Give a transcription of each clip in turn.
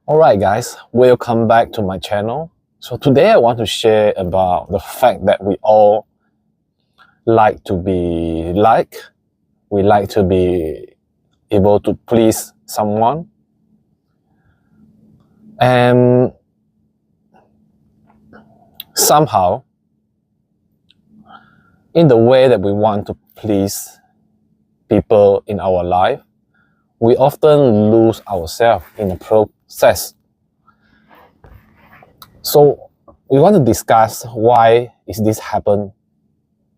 Alright guys, welcome back to my channel. So today I want to share about the fact that we all like to be liked. We like to be able to please someone. And somehow, in the way that we want to please people in our life, we often lose ourselves in the process. So we want to discuss why is this happen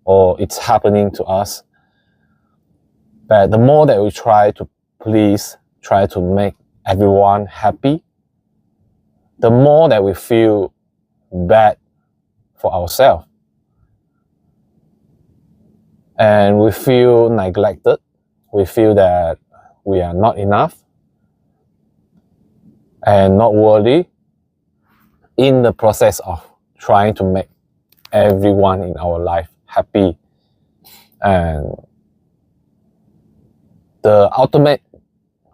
or it's happening to us. But the more that we try to please, try to make everyone happy, the more that we feel bad for ourselves. And we feel neglected. We feel that we are not enough and not worthy in the process of trying to make everyone in our life happy. And the ultimate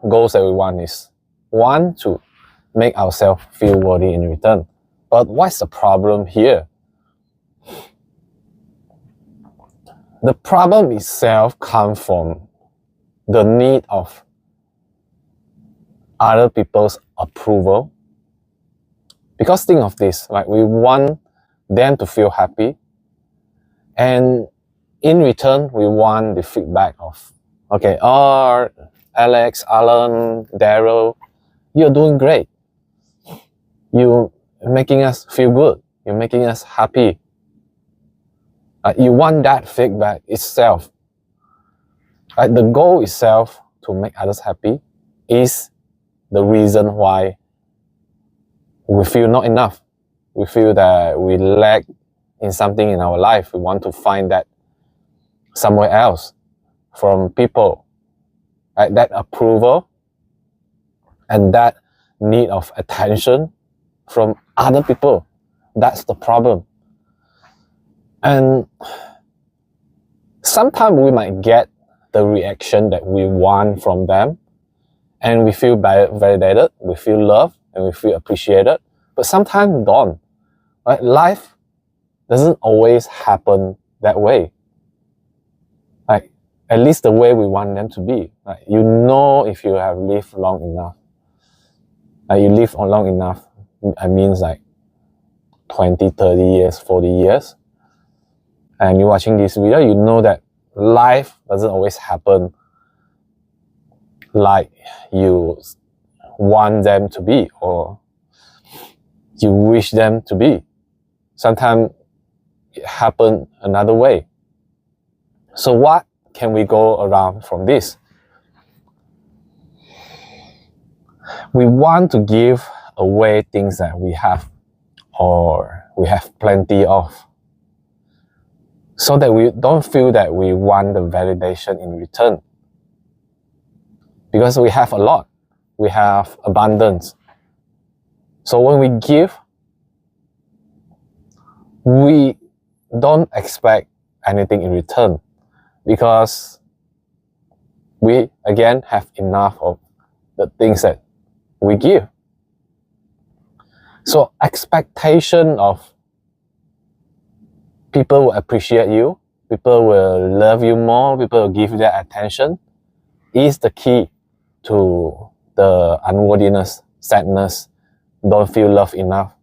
goals that we want is one, to make ourselves feel worthy in return. But what's the problem here? The problem itself comes from the need of other people's approval. Because think of this, like we want them to feel happy, and in return we want the feedback of, okay, Alex, Alan, Daryl, you're doing great. You're making us feel good. You're making us happy. You want that feedback itself. The goal itself to make others happy is the reason why we feel not enough. We feel that we lack in something in our life. We want to find that somewhere else from people. That approval and that need of attention from other people. That's the problem. And sometimes we might get the reaction that we want from them, and we feel validated, we feel loved, and we feel appreciated. But sometimes we don't. Right? Life doesn't always happen that way. Like, at least the way we want them to be. Like, you know, if you have lived long enough, you live long enough, it means like 20, 30 years, 40 years, and you're watching this video, you know that life doesn't always happen like you want them to be or you wish them to be. Sometimes it happens another way. So what can we go around from this? We want to give away things that we have or we have plenty of, so that we don't feel that we want the validation in return. Because we have a lot, we have abundance. So when we give, we don't expect anything in return, because we again have enough of the things that we give. So expectation of people will appreciate you, people will love you more, people will give you their attention, is the key to the unworthiness, sadness, don't feel loved enough.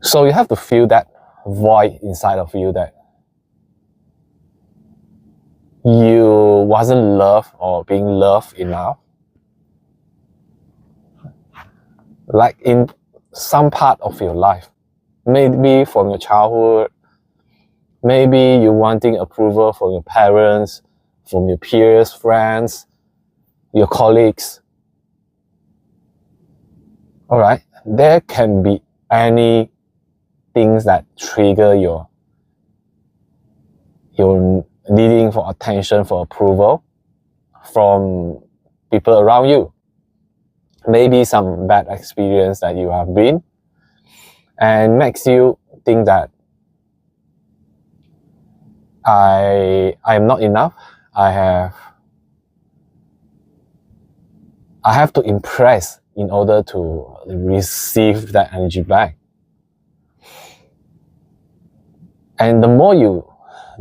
So you have to feel that void inside of you, that you wasn't loved or being loved enough. Like in some part of your life, maybe from your childhood, maybe you wanting approval from your parents, from your peers, friends, your colleagues. Alright, there can be any things that trigger your needing for attention, for approval from people around you. Maybe some bad experience that you have been, and makes you think that I am not enough. I I have to impress in order to receive that energy back. And the more you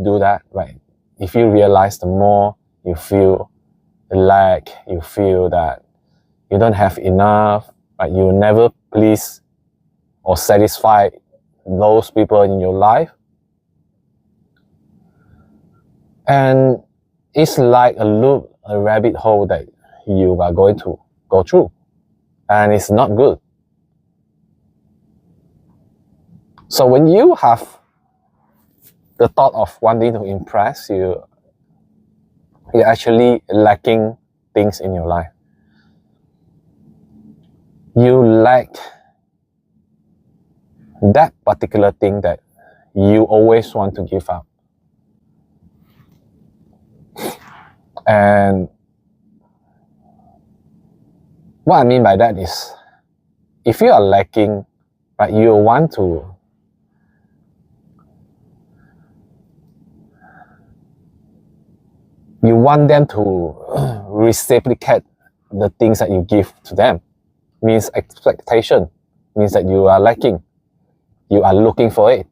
do that, right, if you realize, the more you feel lack, you feel that you don't have enough, right, you never please or satisfy those people in your life. And it's like a loop, a rabbit hole that you are going to go through. And it's not good. So when you have the thought of wanting to impress, you're actually lacking things in your life. You lack that particular thing that you always want to give up. And what I mean by that is, if you are lacking, right, you want them to reciprocate the things that you give to them. Means expectation, means that you are lacking. You are looking for it.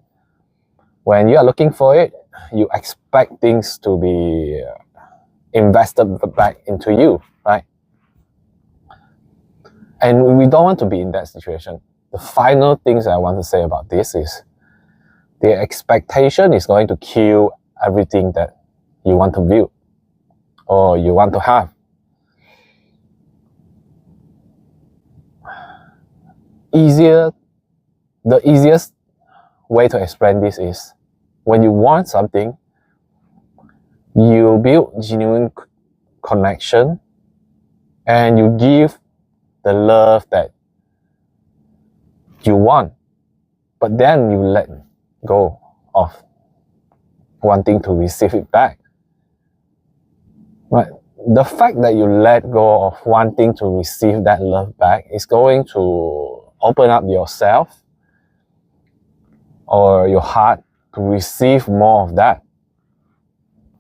When you are looking for it, you expect things to be invested back into you, right? And we don't want to be in that situation. The final things I want to say about this is, the expectation is going to kill everything that you want to view or you want to have. The easiest way to explain this is, when you want something, you build genuine connection and you give the love that you want, but then you let go of wanting to receive it back. But the fact that you let go of wanting to receive that love back is going to open up yourself or your heart to receive more of that.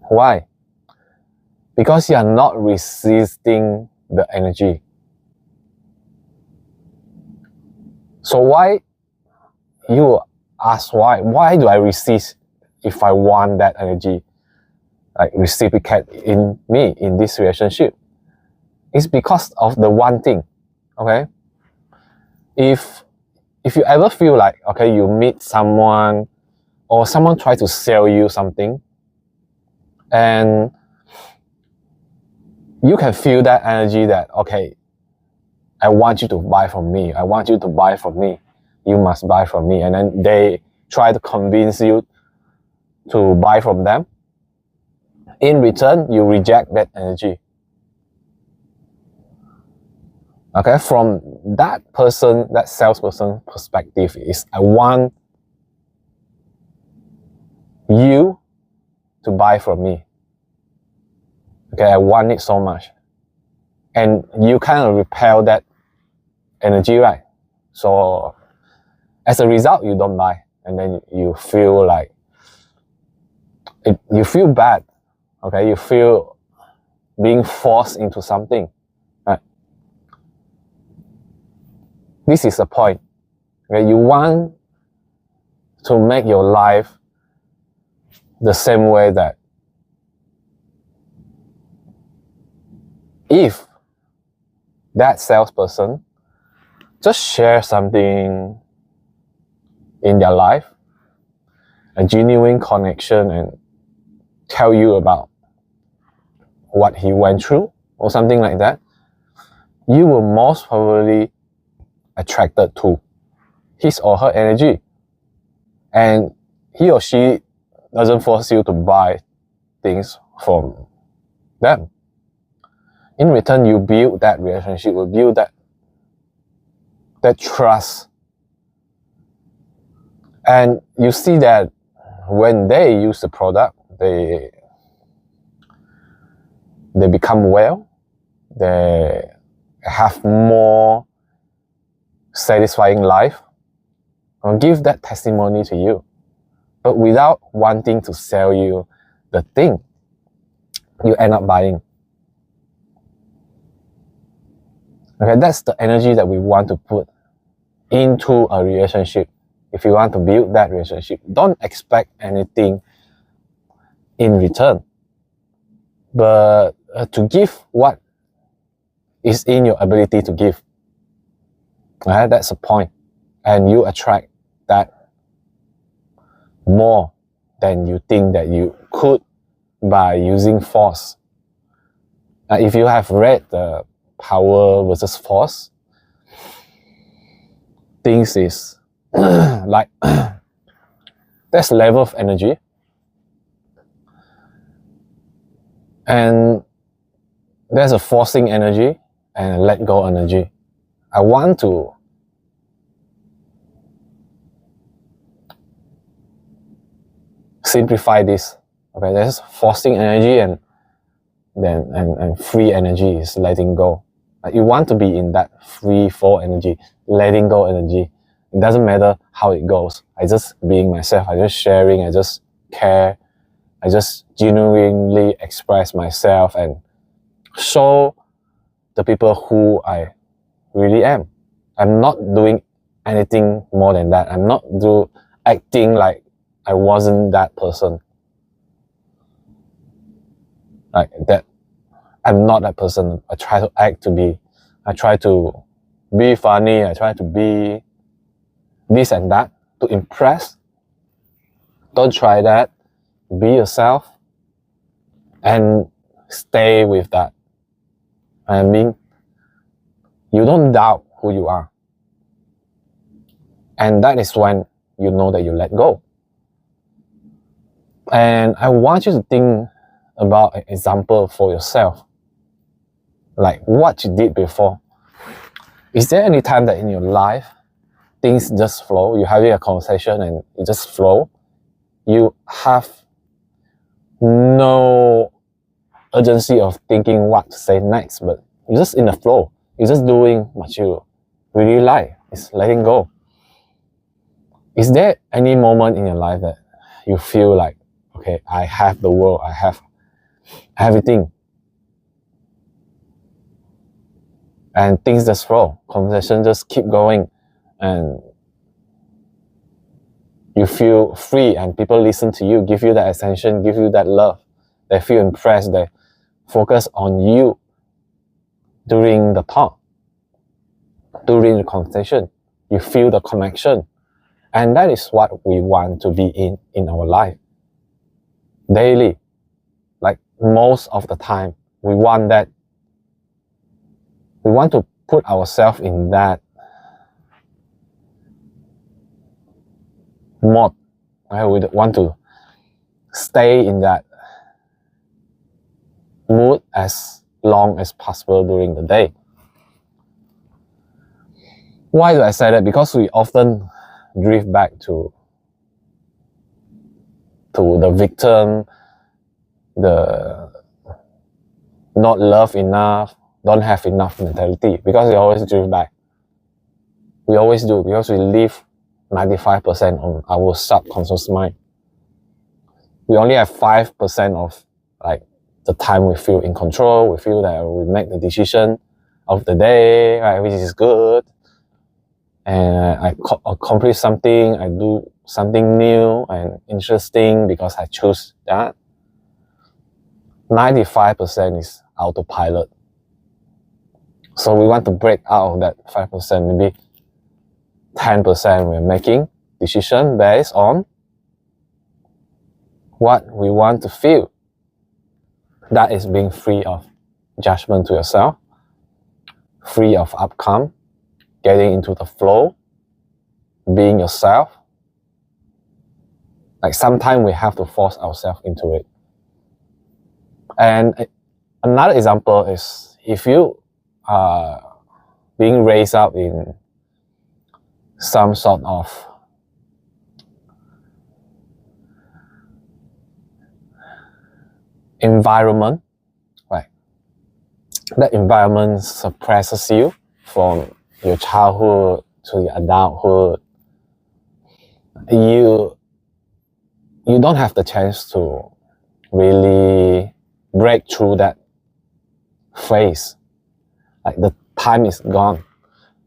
Why? Because you are not resisting the energy. So why, you ask why do I resist if I want that energy, like reciprocate in me, in this relationship? It's because of the one thing, okay? If you ever feel like, okay, you meet someone or someone try to sell you something, and you can feel that energy that, okay, I want you to buy from me. I want you to buy from me. You must buy from me. And then they try to convince you to buy from them. In return, you reject that energy. Okay, from that person, that salesperson perspective is, I want you to buy from me. Okay, I want it so much. And you kind of repel that energy, right? So as a result, you don't buy. And then you feel like, you feel bad. Okay, you feel being forced into something. Right? This is the point. Okay, you want to make your life the same way that if that salesperson just share something in their life, a genuine connection, and tell you about what he went through or something like that, you will most probably attracted to his or her energy. And he or she doesn't force you to buy things from them. In return, you build that relationship, you build that trust. And you see that when they use the product, they become well, they have more satisfying life. I'll give that testimony to you. But without wanting to sell you the thing, you end up buying. Okay, that's the energy that we want to put into a relationship. If you want to build that relationship, don't expect anything in return, but to give what is in your ability to give. Okay, that's the point. And you attract that more than you think that you could by using force. If you have read the Power versus Force, things is like there's level of energy, and there's a forcing energy and a let go energy. I want to simplify this. Okay, there's forcing energy and free energy is letting go. Like you want to be in that free flow energy, letting go energy. It doesn't matter how it goes. I just being myself. I just sharing. I just care. I just genuinely express myself and show the people who I really am. I'm not doing anything more than that. I'm not acting like I wasn't that person. Like that, I'm not that person. I try to act to be. I try to be funny. I try to be this and that to impress. Don't try that. Be yourself and stay with that. I mean, you don't doubt who you are. And that is when you know that you let go. And I want you to think about an example for yourself. Like what you did before. Is there any time that in your life things just flow? You're having a conversation and it just flow. You have no urgency of thinking what to say next, but you're just in the flow. You're just doing what you really like. It's letting go. Is there any moment in your life that you feel like, okay, I have the world, I have everything, and things just flow, conversation just keep going, and you feel free and people listen to you, give you that attention, give you that love. They feel impressed, they focus on you during the talk, during the conversation. You feel the connection. And that is what we want to be in our life. Daily. Like most of the time, we want that. We want to put ourselves in that mode. Right? We want to stay in that mood as long as possible during the day. Why do I say that? Because we often drift back to the victim, the not love enough, don't have enough mentality, because we always drift back. We always do, because we live 95% on our subconscious mind. We only have 5% of like the time we feel in control. We feel that we make the decision of the day, right, which is good. And I accomplish something, I do something new and interesting because I choose that. 95% is autopilot. So we want to break out of that 5%, maybe 10% we're making decision based on what we want to feel. That is being free of judgment to yourself, free of outcome, getting into the flow, being yourself. Like sometimes we have to force ourselves into it. And another example is if you are being raised up in some sort of environment, right? That environment suppresses you from your childhood to your adulthood. You don't have the chance to really break through that phase. Like the time is gone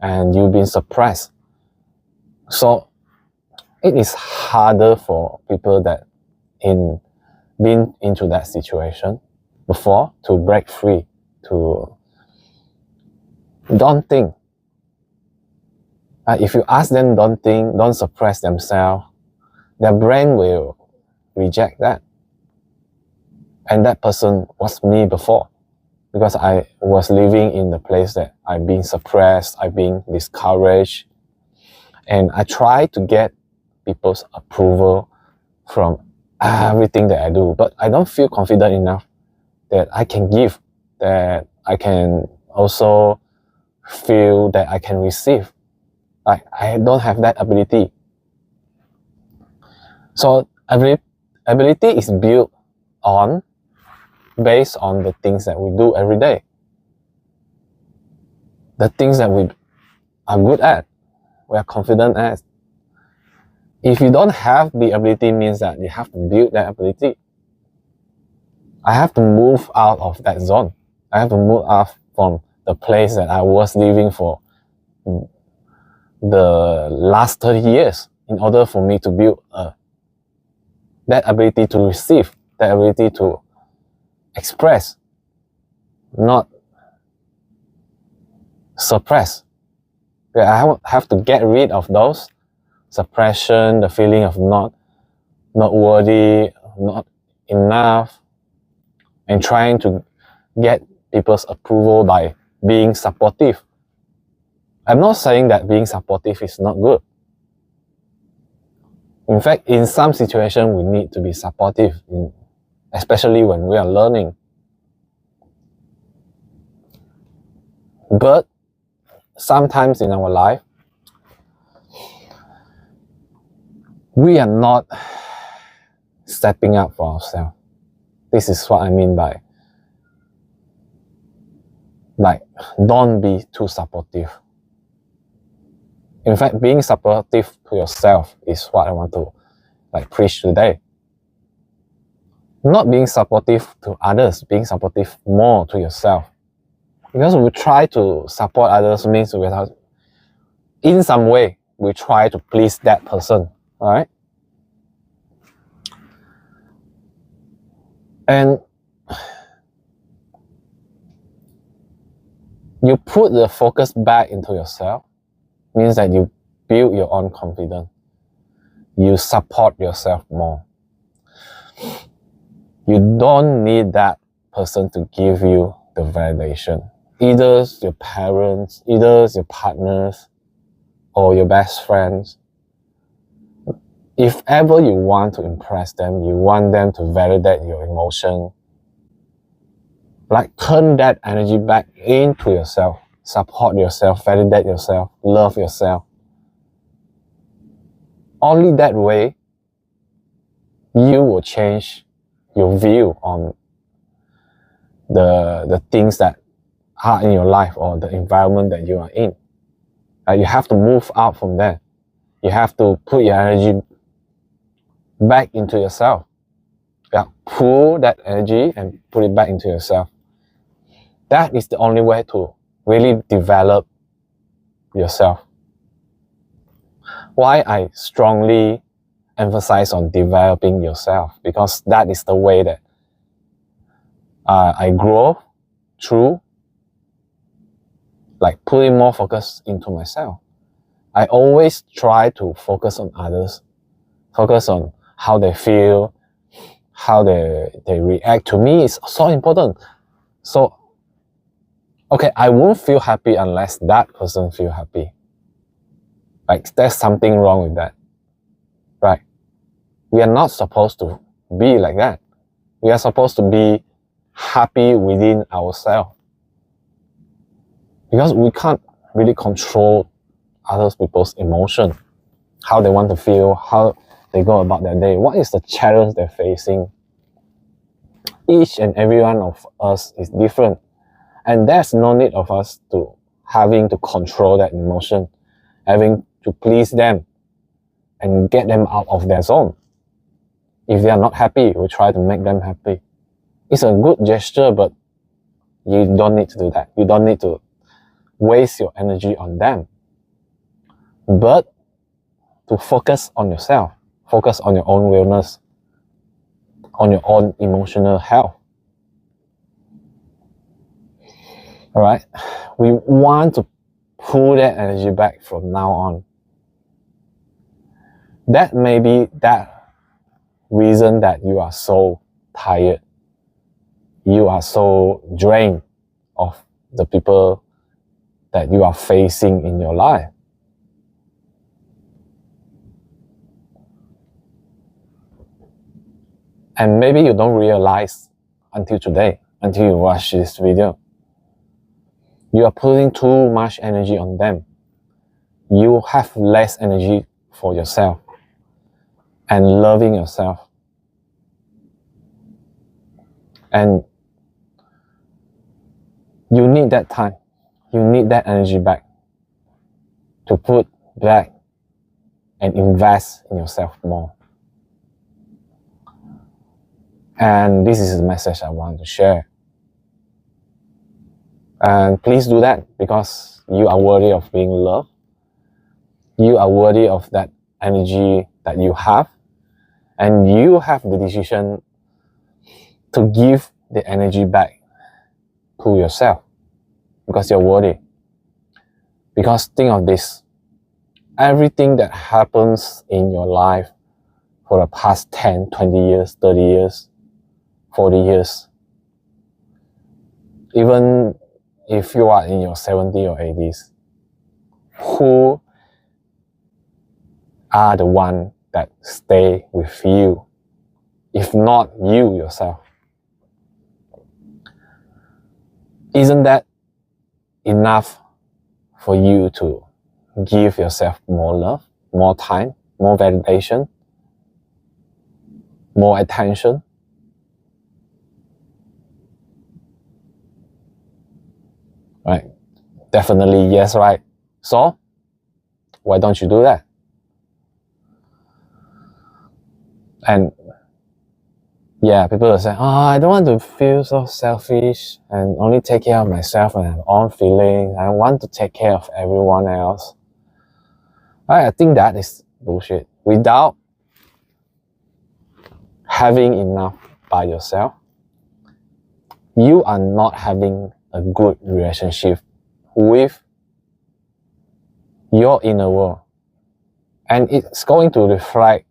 and you've been suppressed. So it is harder for people that been into that situation before to break free, to don't think. If you ask them don't think, don't suppress themselves, their brain will reject that. And that person was me before, because I was living in the place that I've been suppressed, I've been discouraged, and I try to get people's approval from everything that I do, but I don't feel confident enough that I can give, that I can also feel that I can receive. Like, I don't have that ability. So ability is built based on the things that we do every day, the things that we are good at, we are confident at. If you don't have the ability, means that you have to build that ability. I have to move out of that zone. I have to move out from the place that I was living for the last 30 years in order for me to build that ability to receive, that ability to express, not suppress. I have to get rid of those suppression, the feeling of not worthy, not enough, and trying to get people's approval by being supportive. I'm not saying that being supportive is not good. In fact, in some situations, we need to be supportive, especially when we are learning. But sometimes in our life, we are not stepping up for ourselves. This is what I mean by, like, don't be too supportive. In fact, being supportive to yourself is what I want to preach today. Not being supportive to others, being supportive more to yourself. Because we try to support others means in some way, we try to please that person, right? And you put the focus back into yourself, means that you build your own confidence. You support yourself more. You don't need that person to give you the validation. Either your parents, either your partners, or your best friends. If ever you want to impress them, you want them to validate your emotion, turn that energy back into yourself. Support yourself, validate yourself, love yourself. Only that way, you will change your view on the things that are in your life or the environment that you are in. You have to move out from there. You have to put your energy back into yourself. Pull that energy and put it back into yourself. That is the only way to really develop yourself. Why I strongly emphasize on developing yourself, because that is the way that I grow through putting more focus into myself. I always try to focus on others, focus on how they feel, how they react to me is so important. So, okay, I won't feel happy unless that person feel happy. There's something wrong with that, right? We are not supposed to be like that. We are supposed to be happy within ourselves. Because we can't really control other people's emotion, how they want to feel, how they go about their day, what is the challenge they're facing. Each and every one of us is different. And there's no need of us to having to control that emotion, having to please them and get them out of their zone. If they are not happy, we try to make them happy. It's a good gesture, but you don't need to do that. You don't need to waste your energy on them, but to focus on yourself, focus on your own wellness, on your own emotional health. All right, we want to pull that energy back from now on. That may be that reason that you are so tired, you are so drained of the people that you are facing in your life. And maybe you don't realize until today, until you watch this video. You are putting too much energy on them. You have less energy for yourself and loving yourself. And you need that time. You need that energy back to put back and invest in yourself more. And this is the message I want to share. And please do that, because you are worthy of being loved. You are worthy of that energy that you have. And you have the decision to give the energy back to yourself, because you're worthy. Because think of this, everything that happens in your life for the past 10, 20 years, 30 years, 40 years, even if you are in your 70s or 80s, who are the ones that stay with you, if not you yourself? Isn't that enough for you to give yourself more love, more time, more validation, more attention? Right? Definitely yes, right? So, why don't you do that? And yeah, people will say, oh, I don't want to feel so selfish and only take care of myself and have own feelings. I want to take care of everyone else. I think that is bullshit. Without having enough by yourself, you are not having a good relationship with your inner world. And it's going to reflect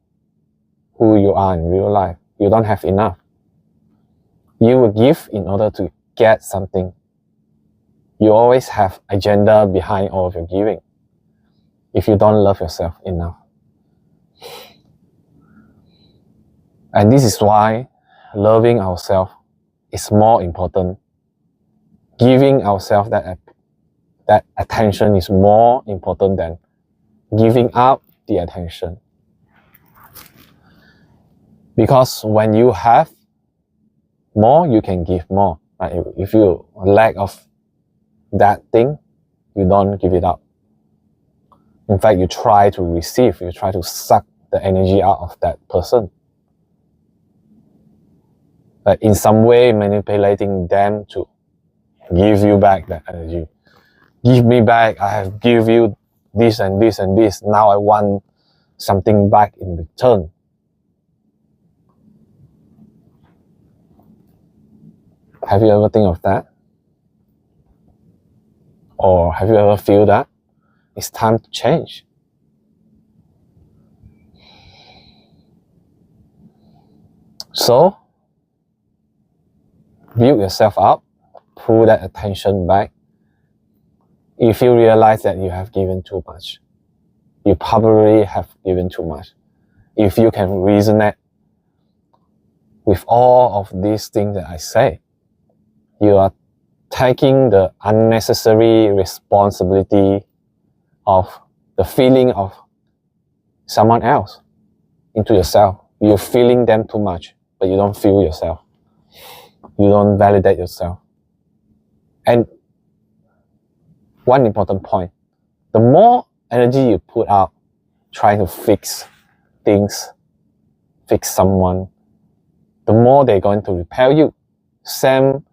who you are in real life. You don't have enough. You will give in order to get something. You always have agenda behind all of your giving if you don't love yourself enough. And this is why loving ourselves is more important. Giving ourselves that attention is more important than giving up the attention. Because when you have more, you can give more. Right? If you lack of that thing, you don't give it up. In fact, you try to receive, you try to suck the energy out of that person. But in some way, manipulating them to give you back that energy. Give me back, I have give you this and this and this. Now I want something back in return. Have you ever think of that? Or have you ever feel that? It's time to change. So, build yourself up, pull that attention back. If you realize that you have given too much, you probably have given too much. If you can resonate with all of these things that I say, you are taking the unnecessary responsibility of the feeling of someone else into yourself. You're feeling them too much, but you don't feel yourself. You don't validate yourself. And one important point, the more energy you put out trying to fix things, fix someone, the more they're going to repel you. Same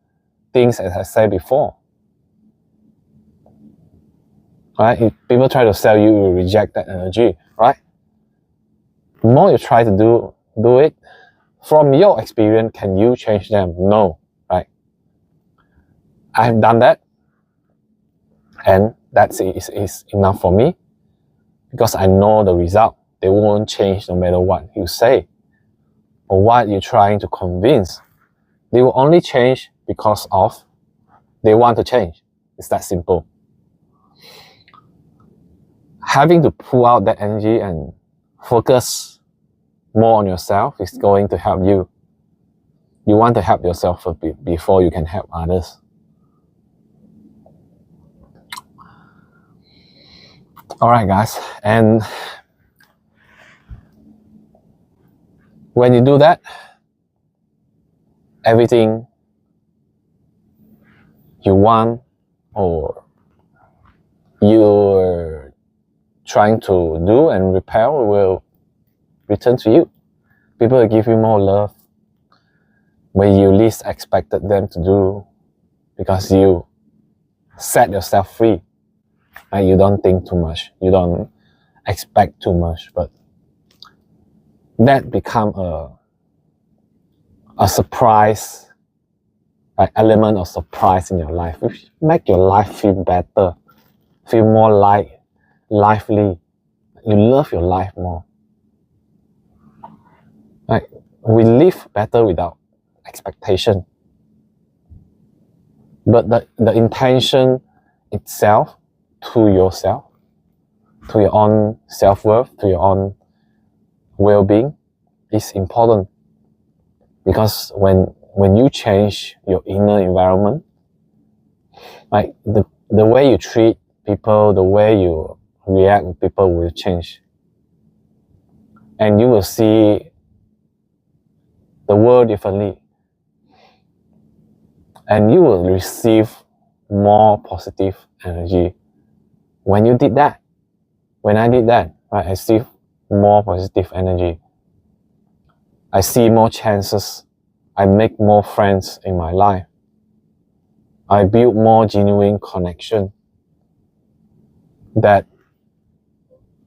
things as I said before. right? If people try to sell you, you reject that energy, right? The more you try to do it, from your experience, can you change them? No, right? I've done that, and that is enough for me, because I know the result. They won't change no matter what you say or what you're trying to convince. They will only change because of they want to change. It's that simple. Having to pull out that energy and focus more on yourself is going to help you. You want to help yourself a bit before you can help others. Alright guys, and when you do that, everything you want or you're trying to do and repel will return to you. People will give you more love when you least expected them to do, because you set yourself free and you don't think too much, you don't expect too much, but that become a surprise, an element of surprise in your life, which make your life feel better, feel more lively. You love your life more. Like, we live better without expectation. But the intention itself to yourself, to your own self-worth, to your own well-being is important. Because when you change your inner environment, like the way you treat people, the way you react with people will change. And you will see the world differently. And you will receive more positive energy. When you did that, when I did that, right, I received more positive energy. I see more chances. I make more friends in my life. I build more genuine connection, that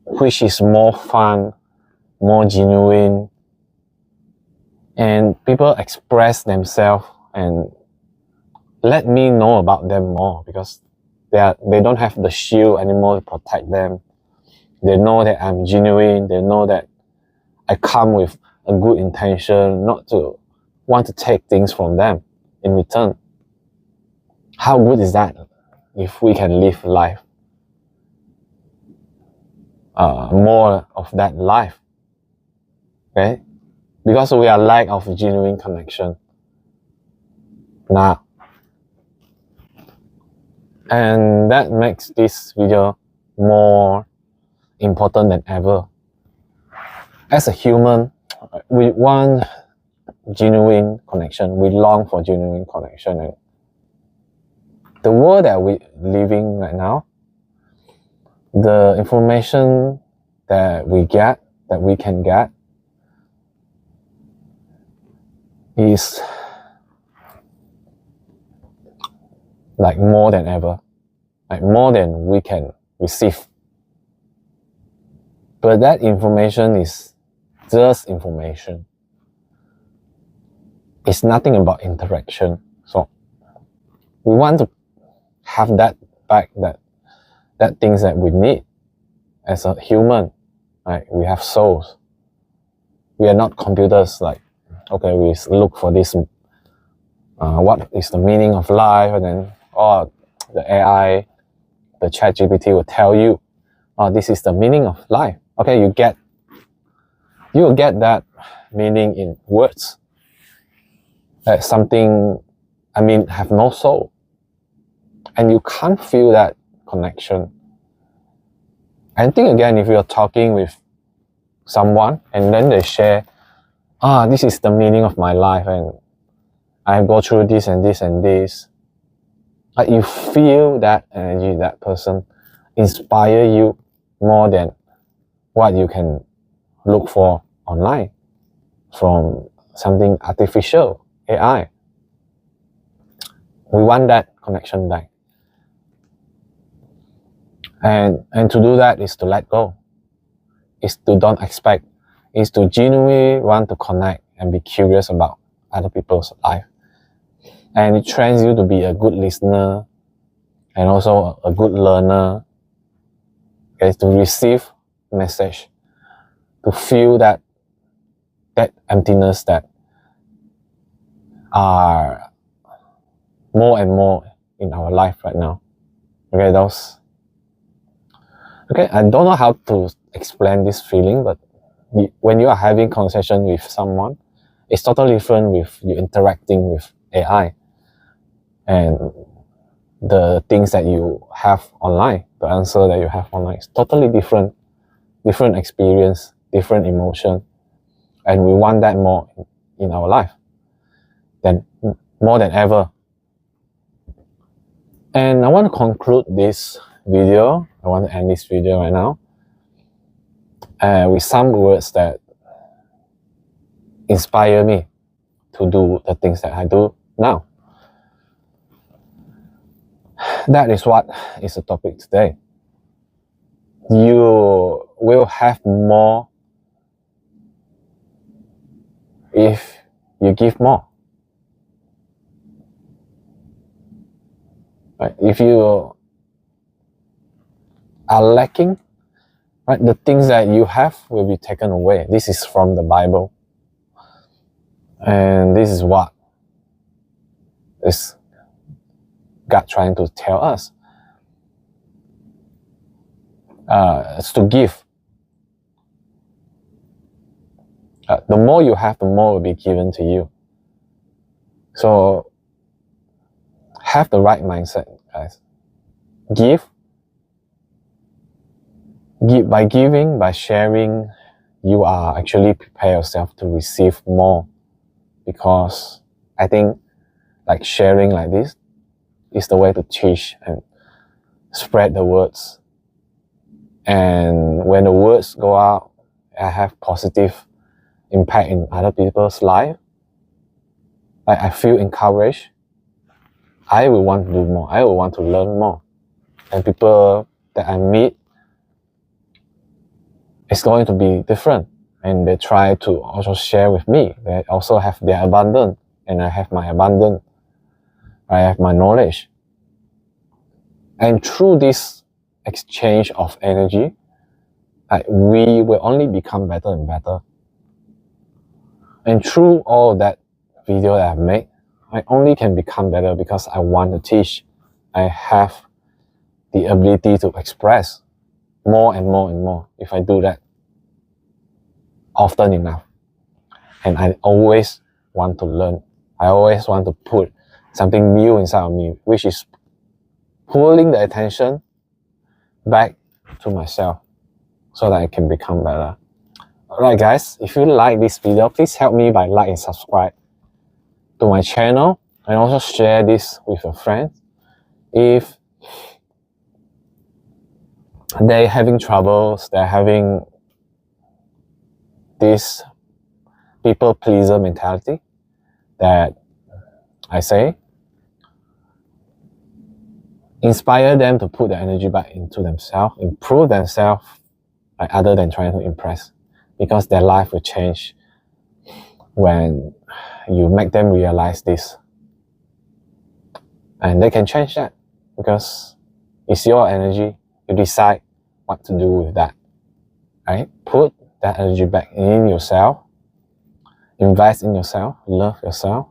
which is more fun, more genuine, and people express themselves and let me know about them more, because they don't have the shield anymore to protect them. They know that I'm genuine. They know that I come with a good intention, not to want to take things from them in return. How good is that if we can live life, more of that life, okay? Because we are lack of genuine connection now. And that makes this video more important than ever. As a human, we want genuine connection. We long for genuine connection. And the world that we living right now, the information that we can get is like more than ever, like more than we can receive. But that information is just information. It's nothing about interaction. So we want to have that back, that things that we need as a human. Right? We have souls. We are not computers. Like, okay, we look for this. What is the meaning of life? And then, the AI, the ChatGPT will tell you, this is the meaning of life. Okay, you will get that meaning in words. That something, have no soul. And you can't feel that connection. And think again, if you're talking with someone and then they share, this is the meaning of my life and I go through this and this and this. Like, you feel that energy, that person inspire you more than what you can look for online from something artificial, AI. We want that connection back. And to do that is to let go, is to don't expect, is to genuinely want to connect and be curious about other people's life. And it trains you to be a good listener and also a good learner, okay, to receive message, to feel that emptiness that are more and more in our life right now. Okay, I don't know how to explain this feeling, but when you are having conversation with someone, it's totally different with you interacting with AI and the things that you have online, the answer that you have online is totally different experience, different emotion, and we want that more in our life more than ever. And I want to conclude this video. I want to end this video right now with some words that inspire me to do the things that I do now. That is what is the topic today. You will have more if you give more. Right? If you are lacking, right, the things that you have will be taken away. This is from the Bible. And this is what is God trying to tell us. It's to give. The more you have, the more will be given to you. So have the right mindset, guys. Give. By giving, by sharing, you are actually prepare yourself to receive more. Because I think like sharing like this is the way to teach and spread the words. And when the words go out, I have positive impact in other people's life. I feel encouraged. I will want to do more. I will want to learn more. And people that I meet, it's going to be different. And they try to also share with me. They also have their abundance, and I have my abundance. I have my knowledge. And through this exchange of energy, we will only become better and better. And through all that video that I've made, I only can become better because I want to teach. I have the ability to express more and more and more if I do that often enough. And I always want to learn. I always want to put something new inside of me, which is pulling the attention back to myself so that I can become better. Alright guys, if you like this video, please help me by like and subscribe to my channel, and also share this with your friends. If they're having troubles, they're having this people pleaser mentality that I say, inspire them to put their energy back into themselves, improve themselves, other than trying to impress, because their life will change when you make them realize this. And they can change that because it's your energy. You decide what to do with that, right? Put that energy back in yourself, invest in yourself, love yourself,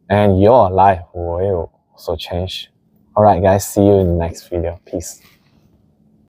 and your life will also change. Alright guys, see you in the next video. Peace.